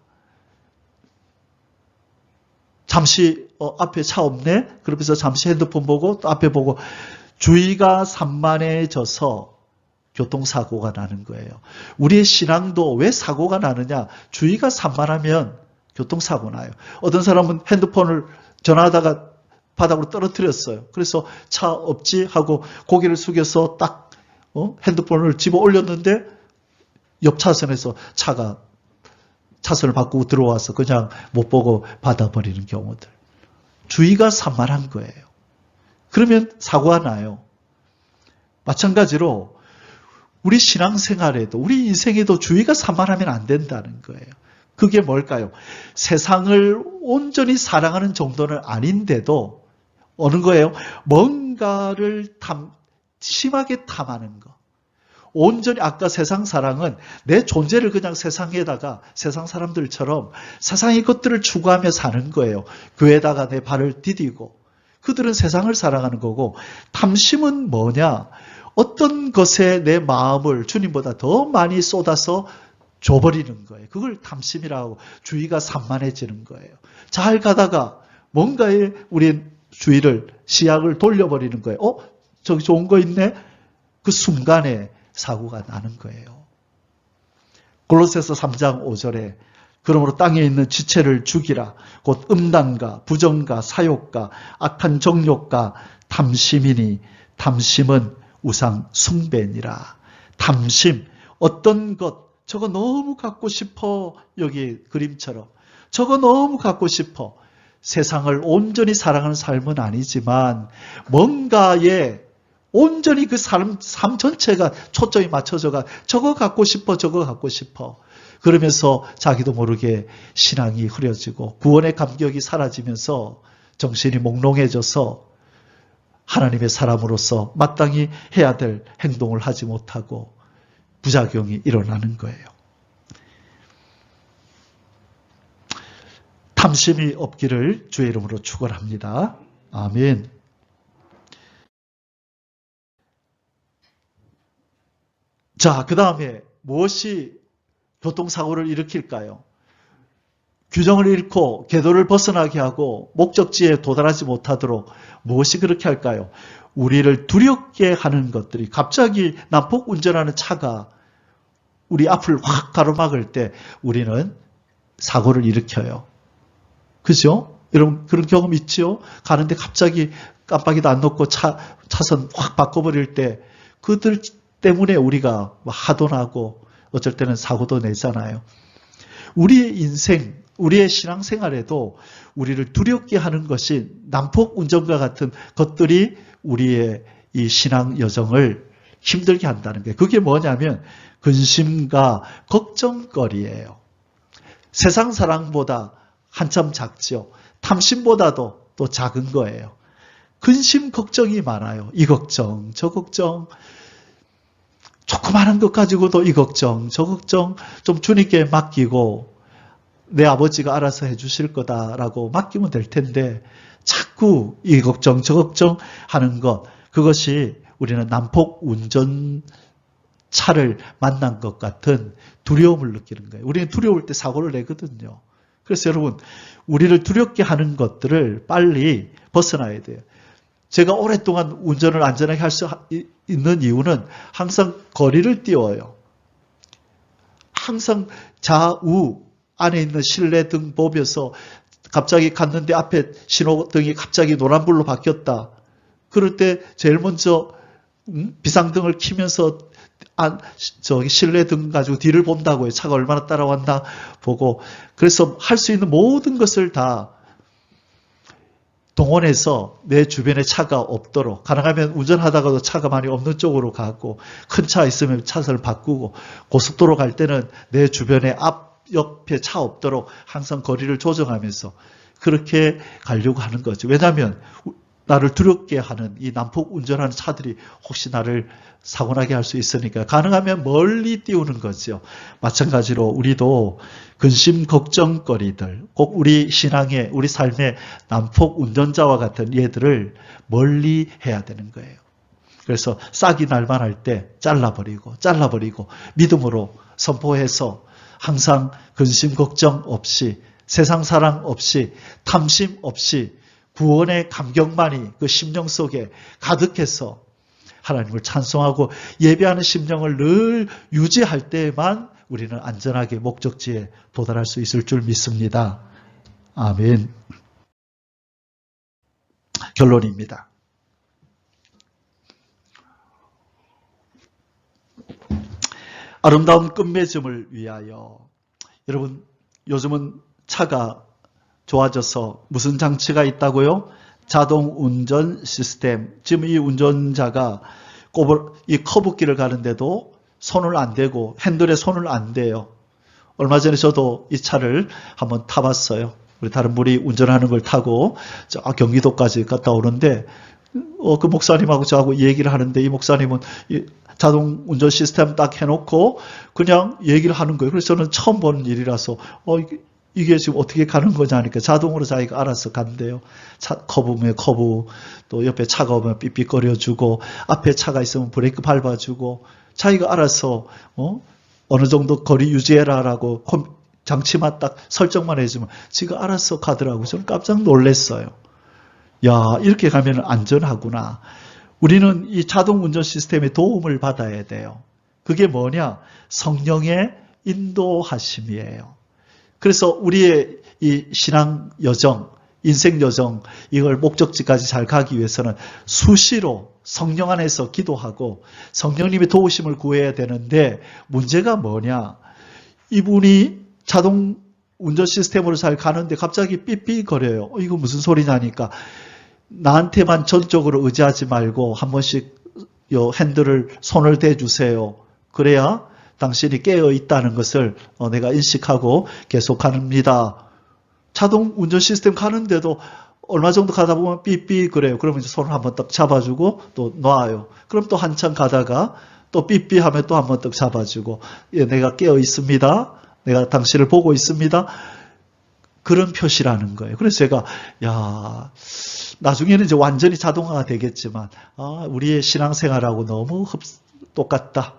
잠시 앞에 차 없네? 그러면서 잠시 핸드폰 보고 또 앞에 보고 주의가 산만해져서 교통사고가 나는 거예요. 우리의 신앙도 왜 사고가 나느냐? 주의가 산만하면 교통사고 나요. 어떤 사람은 핸드폰을 전화하다가 바닥으로 떨어뜨렸어요. 그래서 차 없지 하고 고개를 숙여서 딱 핸드폰을 집어 올렸는데 옆 차선에서 차가 차선을 바꾸고 들어와서 그냥 못 보고 받아버리는 경우들. 주의가 산만한 거예요. 그러면 사고가 나요. 마찬가지로 우리 신앙생활에도 우리 인생에도 주의가 산만하면 안 된다는 거예요. 그게 뭘까요? 세상을 온전히 사랑하는 정도는 아닌데도 어느 거예요? 뭔가를 심하게 탐하는 거. 온전히 아까 세상 사랑은 내 존재를 그냥 세상에다가 세상 사람들처럼 세상의 것들을 추구하며 사는 거예요. 교회에다가 내 발을 디디고 그들은 세상을 사랑하는 거고 탐심은 뭐냐? 어떤 것에 내 마음을 주님보다 더 많이 쏟아서 줘버리는 거예요. 그걸 탐심이라고 주의가 산만해지는 거예요. 잘 가다가 뭔가에 우리 주의를 시야를 돌려버리는 거예요. 저기 좋은 거 있네? 그 순간에 사고가 나는 거예요. 골로새서 3장 5절에 그러므로 땅에 있는 지체를 죽이라. 곧 음란과 부정과 사욕과 악한 정욕과 탐심이니 탐심은 우상 숭배니라. 탐심, 어떤 것, 저거 너무 갖고 싶어. 여기 그림처럼. 저거 너무 갖고 싶어. 세상을 온전히 사랑하는 삶은 아니지만 뭔가에 온전히 그 삶 전체가 초점이 맞춰져가 저거 갖고 싶어, 저거 갖고 싶어. 그러면서 자기도 모르게 신앙이 흐려지고 구원의 감격이 사라지면서 정신이 몽롱해져서 하나님의 사람으로서 마땅히 해야 될 행동을 하지 못하고 부작용이 일어나는 거예요. 탐심이 없기를 주의 이름으로 축원합니다. 아멘. 자, 그 다음에 무엇이 교통사고를 일으킬까요? 규정을 잃고 궤도를 벗어나게 하고 목적지에 도달하지 못하도록 무엇이 그렇게 할까요? 우리를 두렵게 하는 것들이, 갑자기 난폭 운전하는 차가 우리 앞을 확 가로막을 때 우리는 사고를 일으켜요. 그죠? 여러분 그런 경험 있죠? 가는데 갑자기 깜빡이도 안 놓고 차선 확 바꿔버릴 때 그들 때문에 우리가 화도 나고 어쩔 때는 사고도 내잖아요. 우리의 인생, 우리의 신앙생활에도 우리를 두렵게 하는 것이 난폭 운전과 같은 것들이 우리의 이 신앙 여정을 힘들게 한다는 거예요. 그게 뭐냐면 근심과 걱정거리예요. 세상 사랑보다 한참 작죠. 탐심보다도 또 작은 거예요. 근심, 걱정이 많아요. 이 걱정, 저 걱정, 조그마한 것 가지고도 이 걱정, 저 걱정 좀 주님께 맡기고 내 아버지가 알아서 해주실 거다라고 맡기면 될 텐데 자꾸 이 걱정, 저 걱정 하는 것, 그것이 우리는 난폭 운전차를 만난 것 같은 두려움을 느끼는 거예요. 우리는 두려울 때 사고를 내거든요. 그래서 여러분, 우리를 두렵게 하는 것들을 빨리 벗어나야 돼요. 제가 오랫동안 운전을 안전하게 할 수 있는 이유는 항상 거리를 띄워요. 항상 좌우 안에 있는 실내등 보면서 갑자기 갔는데 앞에 신호등이 갑자기 노란불로 바뀌었다. 그럴 때 제일 먼저 비상등을 켜면서 저기 실내등 가지고 뒤를 본다고요. 차가 얼마나 따라왔나 보고. 그래서 할 수 있는 모든 것을 다 동원해서 내 주변에 차가 없도록, 가능하면 운전하다가도 차가 많이 없는 쪽으로 가고, 큰 차 있으면 차선을 바꾸고, 고속도로 갈 때는 내 주변에 옆에 차 없도록 항상 거리를 조정하면서 그렇게 가려고 하는 거죠. 왜냐하면 나를 두렵게 하는 이 난폭 운전하는 차들이 혹시 나를 사고나게 할 수 있으니까 가능하면 멀리 띄우는 거죠. 마찬가지로 우리도 근심 걱정거리들, 꼭 우리 신앙의, 우리 삶의 난폭 운전자와 같은 얘들을 멀리 해야 되는 거예요. 그래서 싹이 날만할 때 잘라버리고 믿음으로 선포해서 항상 근심 걱정 없이, 세상 사랑 없이, 탐심 없이 구원의 감격만이 그 심령 속에 가득해서 하나님을 찬송하고 예배하는 심령을 늘 유지할 때에만 우리는 안전하게 목적지에 도달할 수 있을 줄 믿습니다. 아멘. 결론입니다. 아름다운 끝맺음을 위하여, 여러분 요즘은 차가 좋아져서 무슨 장치가 있다고요? 자동 운전 시스템. 지금 이 운전자가 이 커브길을 가는데도 손을 안 대고 핸들에 손을 안 대요. 얼마 전에 저도 이 차를 한번 타봤어요. 우리 다른 분이 운전하는 걸 타고 저 경기도까지 갔다 오는데 그 목사님하고 저하고 얘기를 하는데 이 목사님은 이 자동 운전 시스템 딱 해놓고 그냥 얘기를 하는 거예요. 그래서 저는 처음 보는 일이라서 이게 지금 어떻게 가는 거냐 하니까 자동으로 자기가 알아서 간대요. 커브면 커브, 또 옆에 차가 오면 삐삐거려주고, 앞에 차가 있으면 브레이크 밟아주고, 자기가 알아서 어느 정도 거리 유지해라라고 장치만 딱 설정만 해주면 지가 알아서 가더라고요. 저는 깜짝 놀랐어요. 야, 이렇게 가면 안전하구나. 우리는 이 자동 운전 시스템의 도움을 받아야 돼요. 그게 뭐냐? 성령의 인도하심이에요. 그래서 우리의 이 신앙 여정, 인생 여정, 이걸 목적지까지 잘 가기 위해서는 수시로 성령 안에서 기도하고 성령님의 도우심을 구해야 되는데, 문제가 뭐냐? 이분이 자동 운전 시스템으로 잘 가는데 갑자기 삐삐거려요. 이거 무슨 소리냐니까, 나한테만 전적으로 의지하지 말고 한 번씩 요 핸들을 손을 대주세요. 그래야 당신이 깨어 있다는 것을 내가 인식하고 계속 갑니다. 자동 운전 시스템 가는데도 얼마 정도 가다 보면 삐삐 그래요. 그러면 이제 손을 한번 딱 잡아주고 또 놔요. 그럼 또 한참 가다가 또 삐삐 하면 또 한번 딱 잡아주고, 예, 내가 깨어 있습니다. 내가 당신을 보고 있습니다. 그런 표시라는 거예요. 그래서 제가, 야, 나중에는 이제 완전히 자동화가 되겠지만, 우리의 신앙생활하고 너무 똑같다.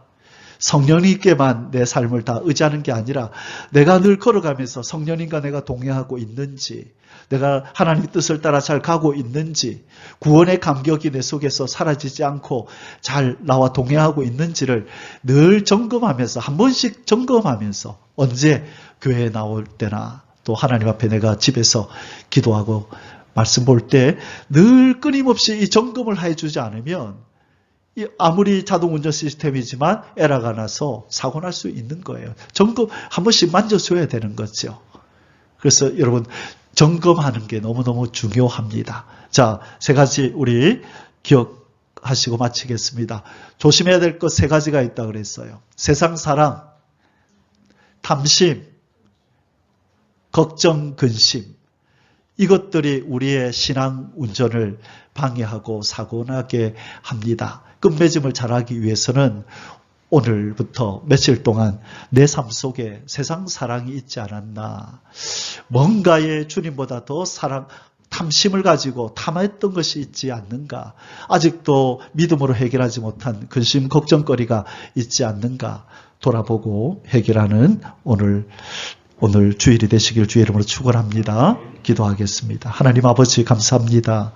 성령님께만 내 삶을 다 의지하는 게 아니라 내가 늘 걸어가면서 성령님과 내가 동행하고 있는지, 내가 하나님의 뜻을 따라 잘 가고 있는지, 구원의 감격이 내 속에서 사라지지 않고 잘 나와 동행하고 있는지를 늘 점검하면서, 한 번씩 점검하면서, 언제 교회에 나올 때나 또 하나님 앞에 내가 집에서 기도하고 말씀 볼 때 늘 끊임없이 이 점검을 해주지 않으면 아무리 자동운전 시스템이지만 에러가 나서 사고 날 수 있는 거예요. 점검 한 번씩 만져줘야 되는 거죠. 그래서 여러분, 점검하는 게 너무너무 중요합니다. 자, 3가지 우리 기억하시고 마치겠습니다. 조심해야 될 것 3가지가 있다고 그랬어요. 세상 사랑, 탐심, 걱정, 근심. 이것들이 우리의 신앙 운전을 방해하고 사고나게 합니다. 끝맺음을 잘하기 위해서는 오늘부터 며칠 동안 내 삶 속에 세상 사랑이 있지 않았나, 뭔가에 주님보다 더 사랑, 탐심을 가지고 탐했던 것이 있지 않는가, 아직도 믿음으로 해결하지 못한 근심, 걱정거리가 있지 않는가 돌아보고 해결하는 오늘 주일이 되시길 주의 이름으로 축원합니다. 기도하겠습니다. 하나님 아버지, 감사합니다.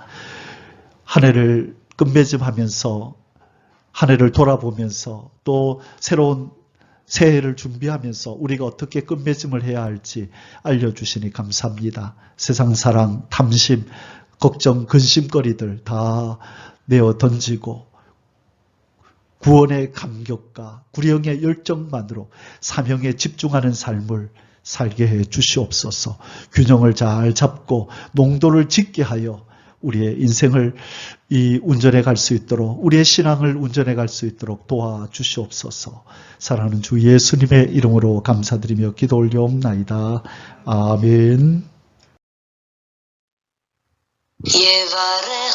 한 해를 끝맺음하면서, 한 해를 돌아보면서, 또 새로운 새해를 준비하면서 우리가 어떻게 끝맺음을 해야 할지 알려주시니 감사합니다. 세상 사랑, 탐심, 걱정, 근심거리들 다 내어 던지고 구원의 감격과 구령의 열정만으로 사명에 집중하는 삶을 살게 해 주시옵소서. 균형을 잘 잡고 농도를 짙게 하여 우리의 인생을 운전해 갈 수 있도록, 우리의 신앙을 운전해 갈 수 있도록 도와주시옵소서. 사랑하는 주 예수님의 이름으로 감사드리며 기도 올려옵나이다. 아멘. יברך